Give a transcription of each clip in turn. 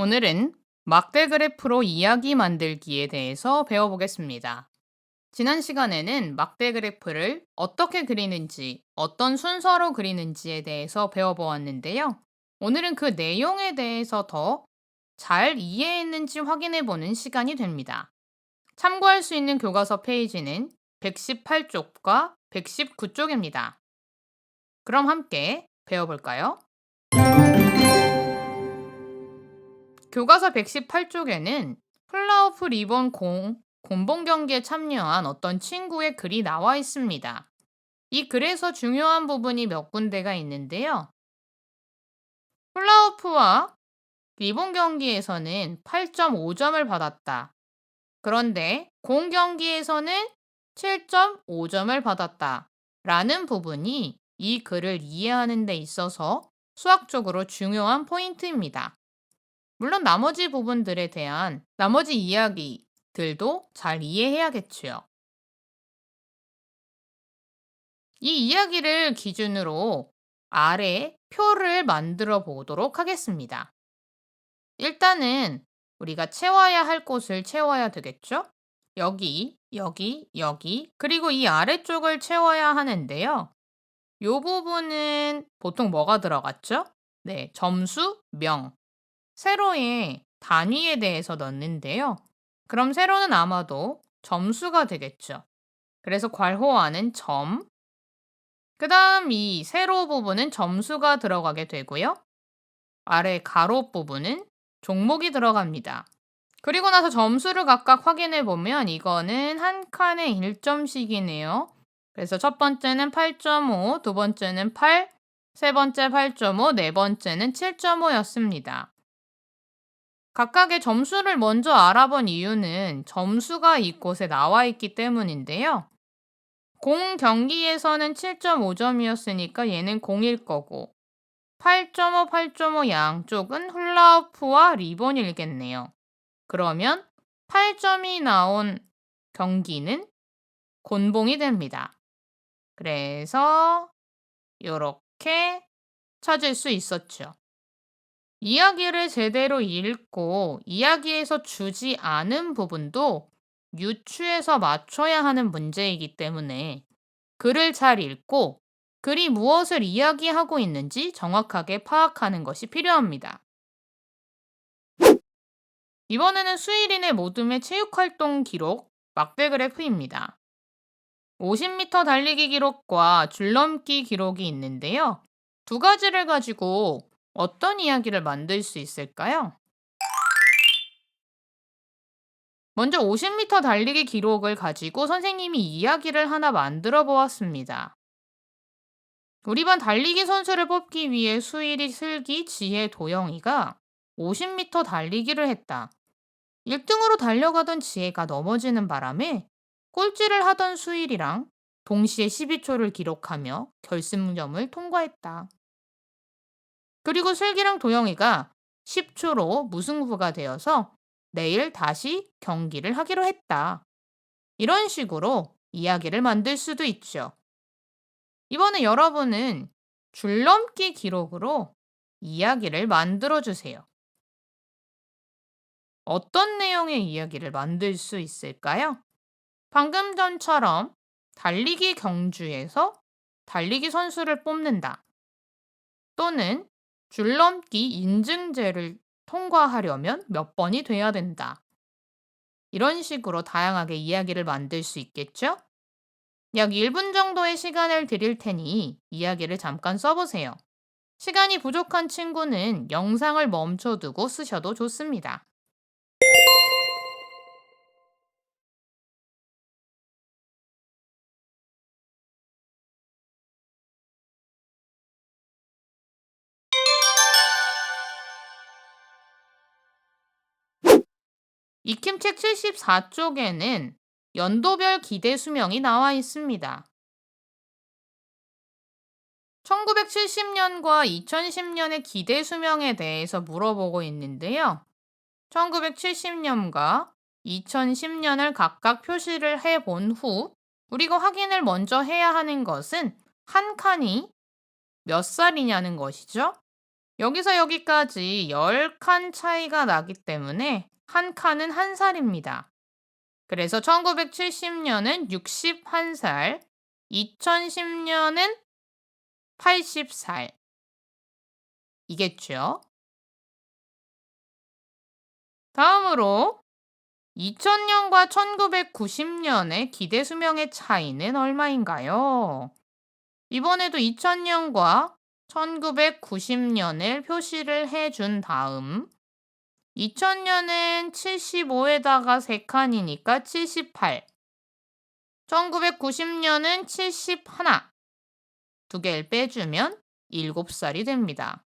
오늘은 막대 그래프로 이야기 만들기에 대해서 배워보겠습니다. 지난 시간에는 막대 그래프를 어떻게 그리는지, 어떤 순서로 그리는지에 대해서 배워보았는데요. 오늘은 그 내용에 대해서 더 잘 이해했는지 확인해보는 시간이 됩니다. 참고할 수 있는 교과서 페이지는 118쪽과 119쪽입니다. 그럼 함께 배워볼까요? 교과서 118쪽에는 플라우프 리본 곤봉 경기에 참여한 어떤 친구의 글이 나와 있습니다. 이 글에서 중요한 부분이 몇 군데가 있는데요. 플라우프와 리본 경기에서는 8.5점을 받았다. 그런데 공 경기에서는 7.5점을 받았다. 라는 부분이 이 글을 이해하는 데 있어서 수학적으로 중요한 포인트입니다. 물론 나머지 부분들에 대한 나머지 이야기들도 잘 이해해야겠지요. 이 이야기를 기준으로 아래 표를 만들어 보도록 하겠습니다. 일단은 우리가 채워야 할 곳을 채워야 되겠죠? 여기, 여기, 여기, 그리고 이 아래쪽을 채워야 하는데요. 이 부분은 보통 뭐가 들어갔죠? 네, 점수, 명. 세로의 단위에 대해서 넣는데요. 그럼 세로는 아마도 점수가 되겠죠. 그래서 괄호하는 점. 그 다음 이 세로 부분은 점수가 들어가게 되고요. 아래 가로 부분은 종목이 들어갑니다. 그리고 나서 점수를 각각 확인해 보면 이거는 한 칸에 1점씩이네요. 그래서 첫 번째는 8.5, 두 번째는 8, 세 번째 8.5, 네 번째는 7.5였습니다. 각각의 점수를 먼저 알아본 이유는 점수가 이곳에 나와 있기 때문인데요. 공 경기에서는 7.5점이었으니까 얘는 공일 거고 8.5, 8.5 양쪽은 훌라후프와 리본이겠네요. 그러면 8점이 나온 경기는 곤봉이 됩니다. 그래서 이렇게 찾을 수 있었죠. 이야기를 제대로 읽고 이야기에서 주지 않은 부분도 유추해서 맞춰야 하는 문제이기 때문에 글을 잘 읽고 글이 무엇을 이야기하고 있는지 정확하게 파악하는 것이 필요합니다. 이번에는 수일인의 모둠의 체육활동 기록 막대 그래프입니다. 50m 달리기 기록과 줄넘기 기록이 있는데요. 두 가지를 가지고 어떤 이야기를 만들 수 있을까요? 먼저 50m 달리기 기록을 가지고 선생님이 이야기를 하나 만들어 보았습니다. 우리 반 달리기 선수를 뽑기 위해 수일이, 슬기, 지혜, 도영이가 50m 달리기를 했다. 1등으로 달려가던 지혜가 넘어지는 바람에 꼴찌를 하던 수일이랑 동시에 12초를 기록하며 결승점을 통과했다. 그리고 슬기랑 도영이가 10초로 무승부가 되어서 내일 다시 경기를 하기로 했다. 이런 식으로 이야기를 만들 수도 있죠. 이번에 여러분은 줄넘기 기록으로 이야기를 만들어 주세요. 어떤 내용의 이야기를 만들 수 있을까요? 방금 전처럼 달리기 경주에서 달리기 선수를 뽑는다. 또는 줄넘기 인증제를 통과하려면 몇 번이 돼야 된다. 이런 식으로 다양하게 이야기를 만들 수 있겠죠? 약 1분 정도의 시간을 드릴 테니 이야기를 잠깐 써보세요. 시간이 부족한 친구는 영상을 멈춰두고 쓰셔도 좋습니다. 익힘책 74쪽에는 연도별 기대 수명이 나와 있습니다. 1970년과 2010년의 기대 수명에 대해서 물어보고 있는데요. 1970년과 2010년을 각각 표시를 해본 후 우리가 확인을 먼저 해야 하는 것은 한 칸이 몇 살이냐는 것이죠. 여기서 여기까지 10칸 차이가 나기 때문에 한 칸은 1살입니다. 그래서 1970년은 61살, 2010년은 80살. 이겠죠? 다음으로 2000년과 1990년의 기대 수명의 차이는 얼마인가요? 이번에도 2000년과 1990년을 표시를 해준 다음 2000년은 75에다가 3칸이니까 78, 1990년은 71, 2개를 빼주면 7살이 됩니다.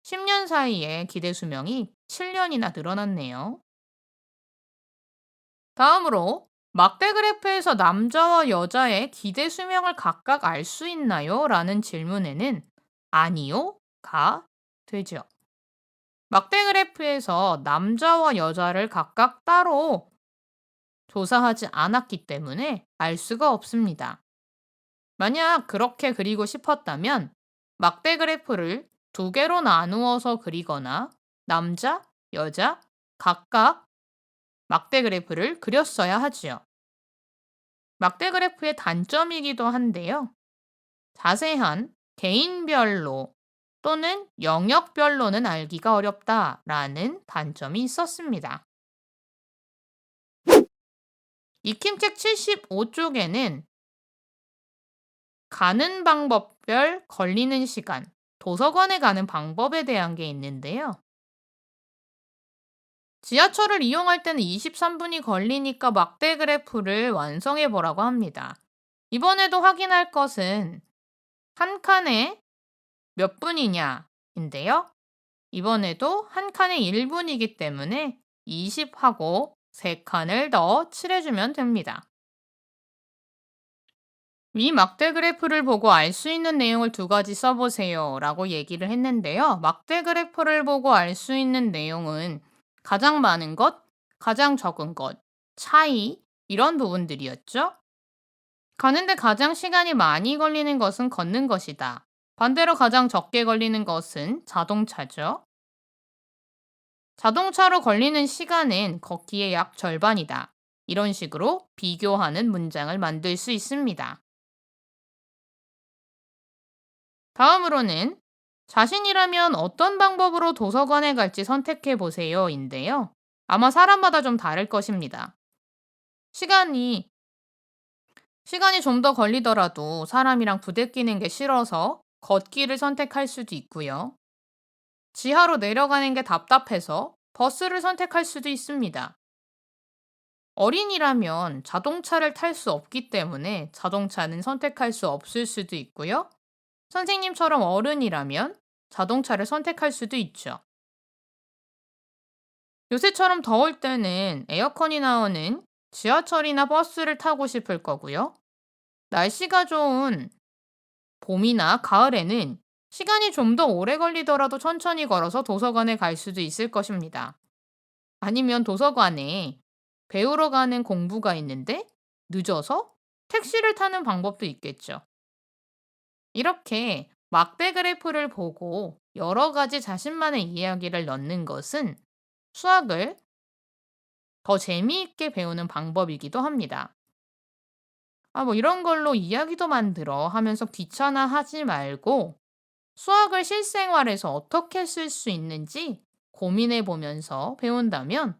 10년 사이에 기대 수명이 7년이나 늘어났네요. 다음으로 막대 그래프에서 남자와 여자의 기대 수명을 각각 알 수 있나요? 라는 질문에는 아니요가 되죠. 막대 그래프에서 남자와 여자를 각각 따로 조사하지 않았기 때문에 알 수가 없습니다. 만약 그렇게 그리고 싶었다면 막대 그래프를 2개로 나누어서 그리거나 남자, 여자 각각 막대 그래프를 그렸어야 하지요. 막대 그래프의 단점이기도 한데요. 자세한 개인별로 또는 영역별로는 알기가 어렵다라는 단점이 있었습니다. 익힘책 75쪽에는 가는 방법별 걸리는 시간, 도서관에 가는 방법에 대한 게 있는데요. 지하철을 이용할 때는 23분이 걸리니까 막대 그래프를 완성해 보라고 합니다. 이번에도 확인할 것은 한 칸에 몇 분이냐인데요. 이번에도 한 칸에 1분이기 때문에 20하고 3칸을 더 칠해주면 됩니다. 위 막대 그래프를 보고 알 수 있는 내용을 2가지 써보세요 라고 얘기를 했는데요. 막대 그래프를 보고 알 수 있는 내용은 가장 많은 것, 가장 적은 것, 차이 이런 부분들이었죠. 가는데 가장 시간이 많이 걸리는 것은 걷는 것이다. 반대로 가장 적게 걸리는 것은 자동차죠. 자동차로 걸리는 시간은 걷기의 약 절반이다. 이런 식으로 비교하는 문장을 만들 수 있습니다. 다음으로는 자신이라면 어떤 방법으로 도서관에 갈지 선택해 보세요 인데요. 아마 사람마다 좀 다를 것입니다. 시간이 좀 더 걸리더라도 사람이랑 부대끼는 게 싫어서 걷기를 선택할 수도 있고요. 지하로 내려가는 게 답답해서 버스를 선택할 수도 있습니다. 어린이라면 자동차를 탈 수 없기 때문에 자동차는 선택할 수 없을 수도 있고요. 선생님처럼 어른이라면 자동차를 선택할 수도 있죠. 요새처럼 더울 때는 에어컨이 나오는 지하철이나 버스를 타고 싶을 거고요. 날씨가 좋은 봄이나 가을에는 시간이 좀 더 오래 걸리더라도 천천히 걸어서 도서관에 갈 수도 있을 것입니다. 아니면 도서관에 배우러 가는 공부가 있는데 늦어서 택시를 타는 방법도 있겠죠. 이렇게 막대 그래프를 보고 여러 가지 자신만의 이야기를 넣는 것은 수학을 더 재미있게 배우는 방법이기도 합니다. 뭐 이런 걸로 이야기도 만들어 하면서 귀찮아하지 말고 수학을 실생활에서 어떻게 쓸 수 있는지 고민해 보면서 배운다면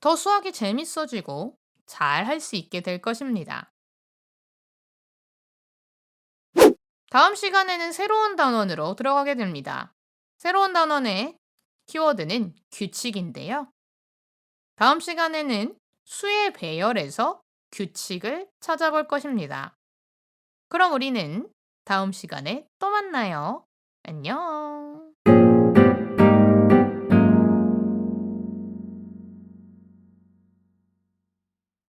더 수학이 재밌어지고 잘 할 수 있게 될 것입니다. 다음 시간에는 새로운 단원으로 들어가게 됩니다. 새로운 단원의 키워드는 규칙인데요. 다음 시간에는 수의 배열에서 규칙을 찾아볼 것입니다. 그럼 우리는 다음 시간에 또 만나요. 안녕.